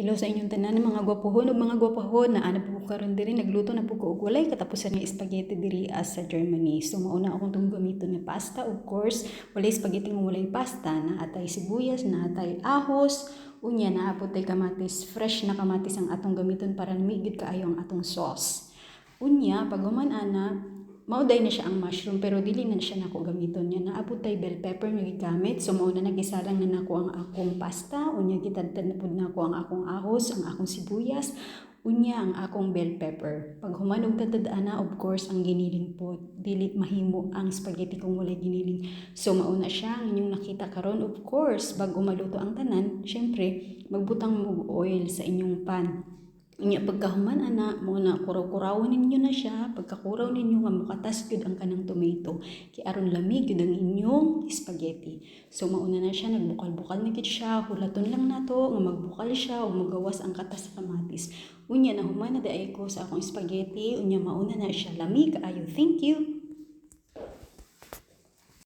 Hello sa inyong tanan mga gwapohon ug mga gwapahon na ana po karon diri nagluto na po ko og walay katapusan nga spaghetti diri sa Germany. So mauna akong tong gamiton nga pasta, of course, walay spaghetti nga walay pasta na atay sibuyas, na atay ahos, unya na apotay kamatis, fresh na kamatis ang atong gamiton para migid kaayo ang atong sauce. Unya pag human ana mauday na siya ang mushroom pero dili na siya nako gamiton niya. Naabot tay bell pepper nga gigamit. So mao na nagisalang na nako ang akong pasta, unya gitadtad na pud nako ang akong ahos, ang akong sibuyas, unya ang akong bell pepper. Pag humanog tadtad ana, of course, ang giniling po. Dili mahimo ang spaghetti kung walay giniling. So mao na siya ang inyong nakita karon. Of course, bag maluto ang tanan, syempre magbutang mo oil sa inyong pan. Unya pagkahuman ana mo na kuraw-kurawon ninyo na siya. Pagkakuraw ninyo nga mukatas gyud ang kanang tomato kay aron lamig gyud ang inyong spaghetti. So mauna na siya, nagbukal-bukal na gyud siya. Hulaton lang nato nga magbukal siya ug magawas ang katas sa kamatis. Unya na human na daay ko sa akong spaghetti. Unya mauna na siya lamig kaayo. Thank you.